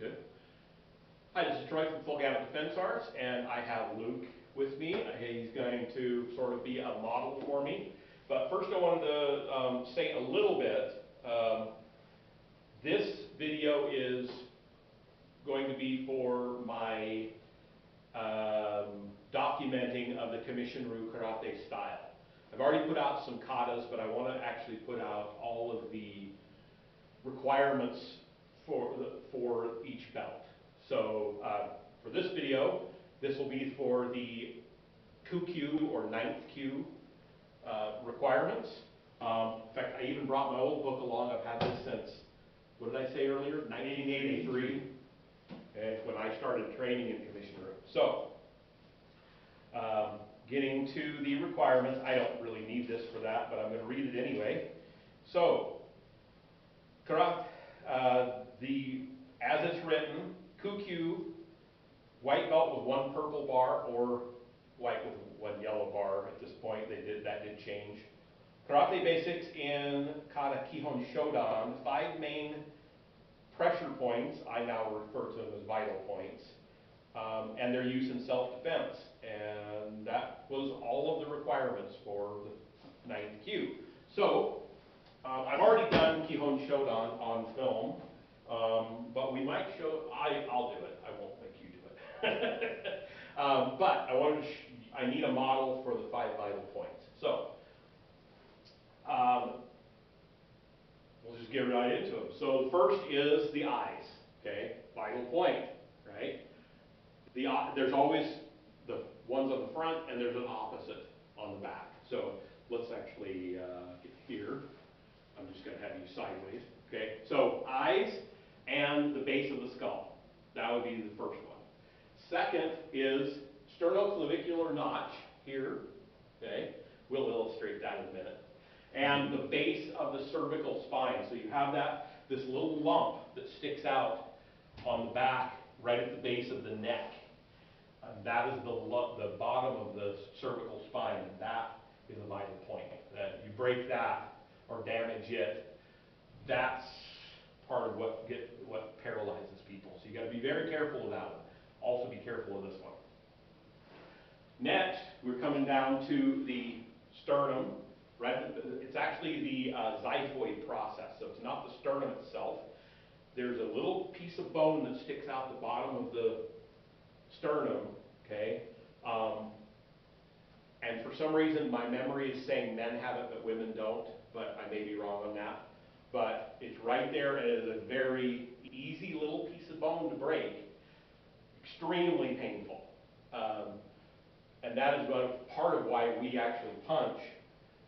Good. Hi, this is Troy from Full-Gamut Defense Arts, and I have Luke with me. He's going to sort of be a model for me. But first I wanted to say a little bit. This video is going to be for my documenting of the Kamishin Ryu Karate style. I've already put out some katas, but I want to actually put out all of the requirements for each belt. So for this video, this will be for the Ku Kyu or 9th Kyu requirements. In fact, I even brought my old book along. I've had this since, what did I say earlier? 1983, okay, when I started training in Kamishin Ryu. So, getting to the requirements, I don't really need this for that, but I'm going to read it anyway. So, karate, as it's written, Ku Kyu, white belt with 1 purple bar, or white with 1 yellow bar. At this point, that did change. Karate basics in kata Kihon Shodan, 5 main pressure points. I now refer to them as vital points, and their use in self-defense. And that was all of the requirements for the 9th Kyu. So, I've already done Kihon Shodan on film. But we might show, I'll do it. I won't make you do it. But I need a model for the 5 vital points. So, we'll just get right into them. So the first is the eyes, okay? Vital point, right? There's always the ones on the front, and there's an opposite on the back. So let's actually get here. I'm just going to have you sideways, okay? So eyes and the base of the skull. That would be the first one. Second is sternoclavicular notch here, okay? We'll illustrate that in a minute. And the base of the cervical spine. So you have this little lump that sticks out on the back, right at the base of the neck. That is the bottom of the cervical spine, and that is a vital point. That you break that or damage it, that's part of what paralyzes people. So you got to be very careful of that one. Also be careful of this one. Next, we're coming down to the sternum, right? It's actually the xiphoid process. So it's not the sternum itself. There's a little piece of bone that sticks out the bottom of the sternum, okay? And for some reason, my memory is saying men have it, but women don't. But I may be wrong on that. But it's right there, and it is a very easy little piece of bone to break. Extremely painful. And that is part of why we actually punch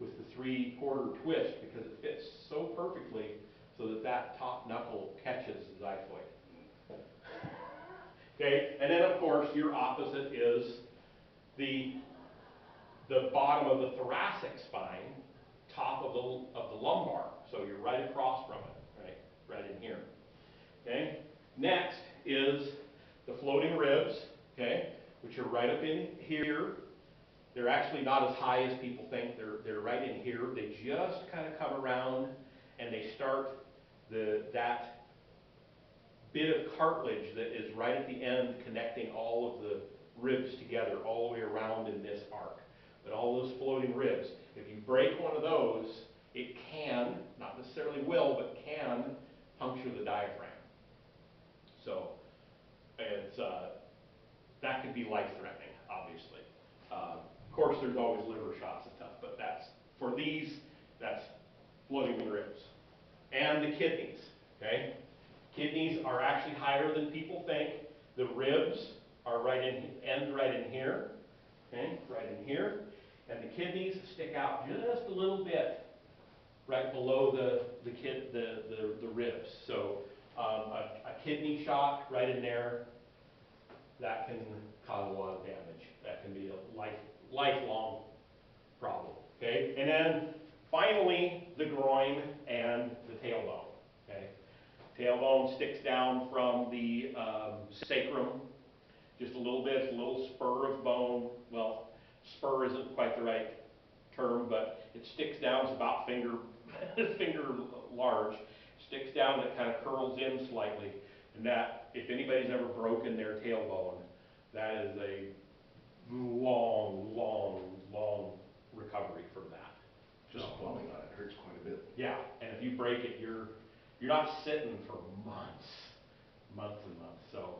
with the 3/4 twist, because it fits so perfectly so that top knuckle catches the xiphoid. Okay, and then of course your opposite is the bottom of the thoracic spine, top of the lumbar. So you're right across from it, right in here. Okay. Next is the floating ribs, okay, which are right up in here. They're actually not as high as people think. They're right in here. They just kind of come around, and they start that bit of cartilage that is right at the end, connecting all of the ribs together all the way around in this arc. But all those floating ribs, if you break one of those, it can, not necessarily will, but can puncture the diaphragm. So it's that could be life-threatening, obviously. Of course, there's always liver shots and stuff, but for these, that's floating ribs. And the kidneys, okay? Kidneys are actually higher than people think. The ribs are end right in here, okay? Right in here. And the kidneys stick out just a little bit right below the ribs. So a kidney shot right in there, that can cause a lot of damage. That can be a lifelong problem. Okay, and then finally the groin and the tailbone. Okay, tailbone sticks down from the sacrum just a little bit. It's a little spur of bone. Well, spur isn't quite the right term, but it sticks down. It's about finger large. Sticks down and it kind of curls in slightly. And that, if anybody's ever broken their tailbone, that is a long, long, long recovery from that. Just falling on it hurts quite a bit. Yeah, and if you break it, you're not sitting for months and months. So,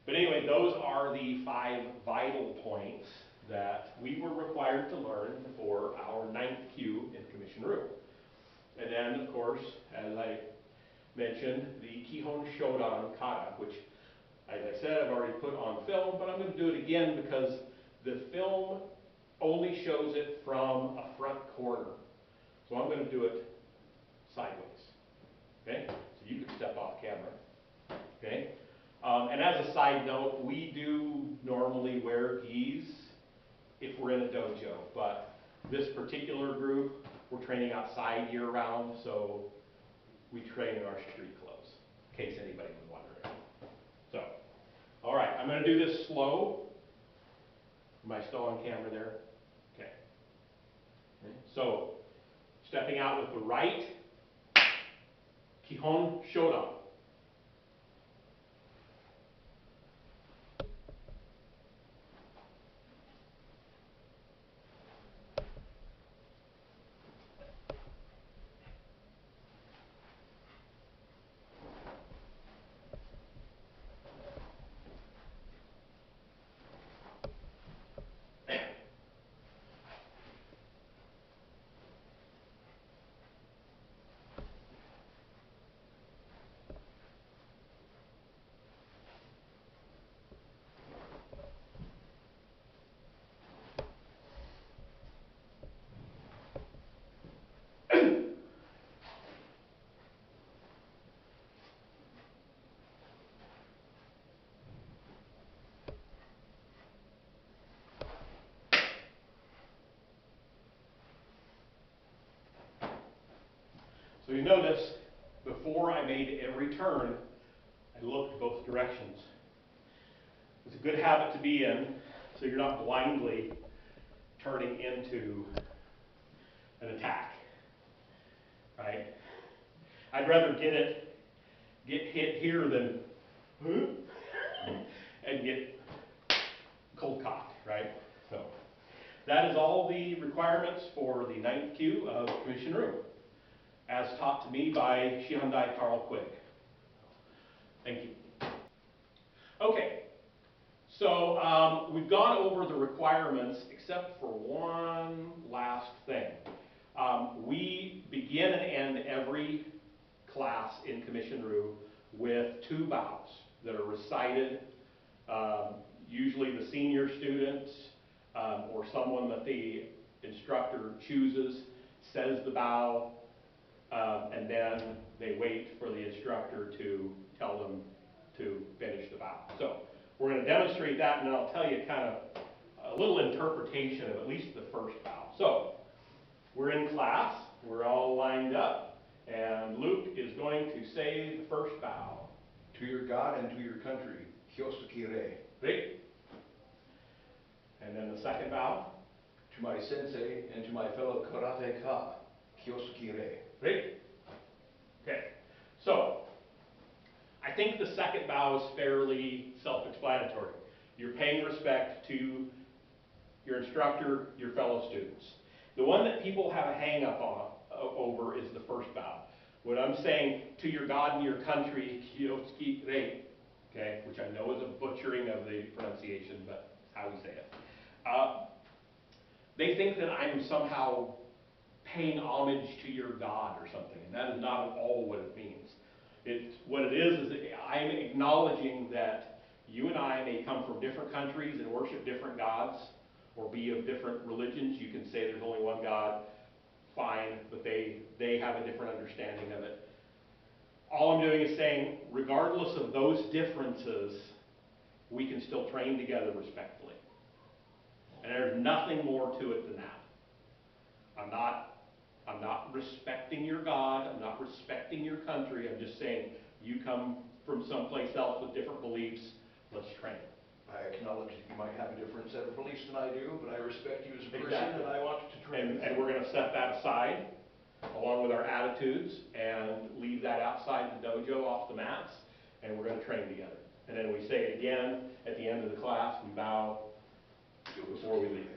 but anyway, those are the 5 vital points that we were required to learn for our 9th Q in Kamishin Ryu. And then, of course, as I mentioned, the Kihon Shodan kata, which, as I said, I've already put on film, but I'm going to do it again because the film only shows it from a front corner. So I'm going to do it sideways. Okay? So you can step off camera. Okay? And as a side note, we do normally wear gis if we're in a dojo, but this particular group, we're training outside year-round, so we train in our street clothes, in case anybody was wondering. So, all right, I'm going to do this slow. Am I still on camera there? Okay. So, stepping out with the right, Kihon Shodan. So you notice, before I made every turn, I looked both directions. It's a good habit to be in, so you're not blindly turning into an attack, right? I'd rather get hit here than and get cold cocked, right? So that is all the requirements for the 9th Q of Kamishin Ryu, as taught to me by Shihandai Carl Quigg. Thank you. Okay, so we've gone over the requirements except for one last thing. We begin and end every class in Kamishin Ryu with 2 bows that are recited. Usually the senior students or someone that the instructor chooses says the bow, and then they wait for the instructor to tell them to finish the bow. So we're going to demonstrate that, and then I'll tell you kind of a little interpretation of at least the first bow. So we're in class, we're all lined up, and Luke is going to say the first bow. To your God and to your country, Kyosukire. Great. And then the second bow. To my sensei and to my fellow karateka, Kyosukire. Great. Okay. So I think the second bow is fairly self-explanatory. You're paying respect to your instructor, your fellow students. The one that people have a hang-up on over is the first bow. When I'm saying to your God and your country, Kyosukire, okay, which I know is a butchering of the pronunciation, but it's how we say it. They think that I'm somehow paying homage to your God or something, and that is not at all what it means. What it is I'm acknowledging that you and I may come from different countries and worship different gods, or be of different religions. You can say there's only one God, fine, but they have a different understanding of it. All I'm doing is saying, regardless of those differences, we can still train together respectfully. And there's nothing more to it than that. I'm not respecting your God, I'm not respecting your country, I'm just saying, you come from someplace else with different beliefs, let's train. I acknowledge that you might have a different set of beliefs than I do, but I respect you as a person, Exactly. and I want to train. And we're going to set that aside, along with our attitudes, and leave that outside the dojo off the mats, and we're gonna train together. And then we say it again at the end of the class, we bow before we leave.